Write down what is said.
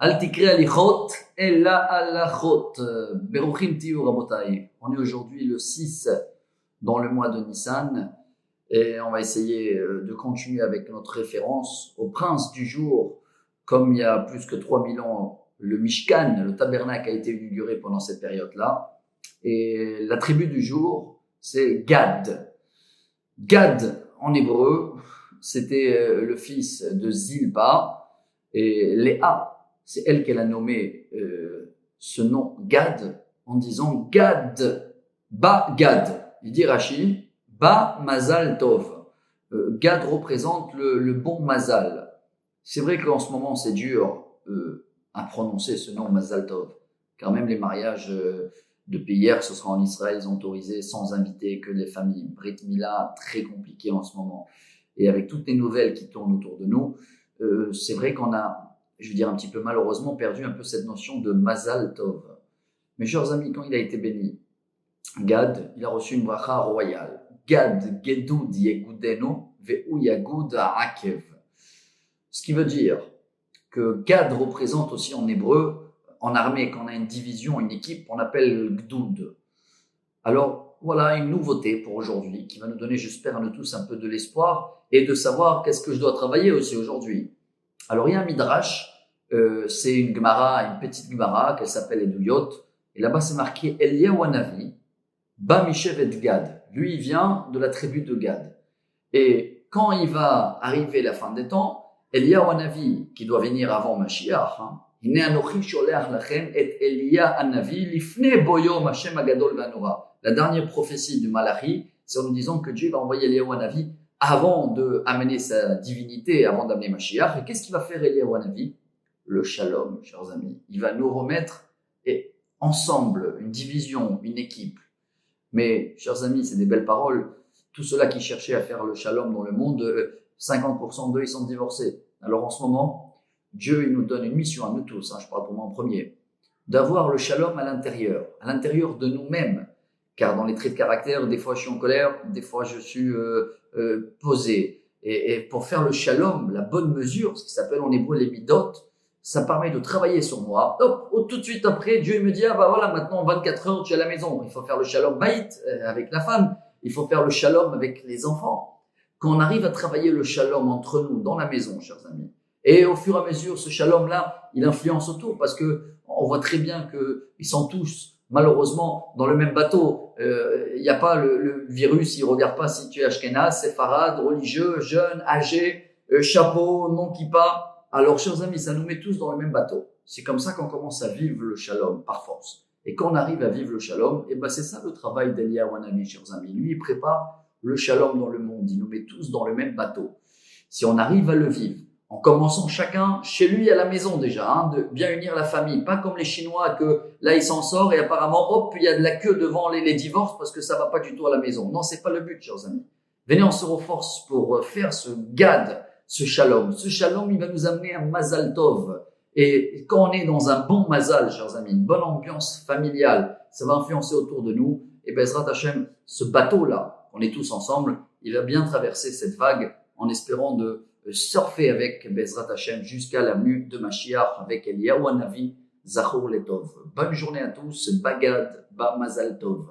Al tikri alichot, ella alachot. Beruchim tiyu rabotai. On est aujourd'hui le 6 dans le mois de Nissan et on va essayer de continuer avec notre référence au prince du jour. Comme il y a plus que 3000 ans, le Mishkan, le tabernacle a été inauguré pendant cette période-là. Et la tribu du jour, c'est Gad. Gad, en hébreu, c'était le fils de Zilpa et Léa. C'est elle qu'elle a nommé ce nom Gad en disant Gad, Ba Gad. Il dit Rashi, Ba Mazal Tov. Gad représente le bon Mazal. C'est vrai qu'en ce moment c'est dur à prononcer ce nom Mazal Tov, car même les mariages depuis hier, ce sera en Israël, ils ont autorisé sans inviter que les familles. Brit Mila, très compliqué en ce moment. Et avec toutes les nouvelles qui tournent autour de nous, c'est vrai qu'on a, je veux dire un petit peu malheureusement, perdu un peu cette notion de Mazal Tov. Mes chers amis, quand il a été béni, Gad, il a reçu une bracha royale. Gad Gedud Yegudeno Ve'u Yagud Akev. Ce qui veut dire que Gad représente aussi en hébreu, en armée, quand on a une division, une équipe, on appelle Gdoud. Alors, voilà une nouveauté pour aujourd'hui qui va nous donner, j'espère, à nous tous un peu de l'espoir et de savoir qu'est-ce que je dois travailler aussi aujourd'hui. Alors, il y a un midrash, c'est une Gemara, une petite Gemara qu'elle s'appelle Eduyot, et là-bas c'est marqué Eliyahu Hanavi, Ba Mishevet Gad. Lui, il vient de la tribu de Gad. Et quand il va arriver la fin des temps, Eliyahu Hanavi, qui doit venir avant Mashiach, la dernière prophétie du Malachi, c'est en nous disant que Dieu va envoyer Eliyahu Hanavi avant d'amener sa divinité, avant d'amener Mashiach. Et qu'est-ce qu'il va faire Eliyahu Hanavi? Le shalom, chers amis. Il va nous remettre ensemble une division, une équipe. Mais, chers amis, c'est des belles paroles. Tous ceux-là qui cherchaient à faire le shalom dans le monde, 50% d'eux, ils sont divorcés. Alors en ce moment, Dieu il nous donne une mission à nous tous, je parle pour moi en premier, d'avoir le shalom à l'intérieur de nous-mêmes. Car dans les traits de caractère, des fois je suis en colère, des fois je suis posé. Et pour faire le shalom, la bonne mesure, ce qui s'appelle en hébreu les midot, ça permet de travailler sur moi. Hop, tout de suite après, Dieu me dit, voilà, maintenant 24 heures, tu es à la maison. Il faut faire le shalom baït avec la femme. Il faut faire le shalom avec les enfants. Quand on arrive à travailler le shalom entre nous, dans la maison, chers amis, et au fur et à mesure, ce shalom-là, il influence autour parce que on voit très bien qu'ils sont tous, malheureusement, dans le même bateau. Il n'y a pas le virus, il ne regarde pas si tu es ashkénaze, séfarade, religieux, jeune, âgé, chapeau, non kippa. Alors, chers amis, ça nous met tous dans le même bateau. C'est comme ça qu'on commence à vivre le shalom par force. Et quand on arrive à vivre le shalom, c'est ça le travail d'Eliyahu Hanavi, chers amis. Lui, il prépare le shalom dans le monde. Il nous met tous dans le même bateau. Si on arrive à le vivre, en commençant chacun chez lui à la maison déjà, de bien unir la famille. Pas comme les Chinois que là, ils s'en sortent et apparemment, hop, il y a de la queue devant les divorces parce que ça va pas du tout à la maison. Non, c'est pas le but, chers amis. Venez, on se reforce pour faire ce Gad, ce shalom. Ce shalom, il va nous amener à Mazal Tov. Et quand on est dans un bon Mazal, chers amis, une bonne ambiance familiale, ça va influencer autour de nous. Et Bezrat Hashem, ce bateau-là, on est tous ensemble, il va bien traverser cette vague en espérant de surfer avec Bezrat Hashem jusqu'à la venue de Mashiach avec Eliyahu Hanavi, Zachor Letov. Bonne journée à tous, Bagad, Ba Mazal Tov.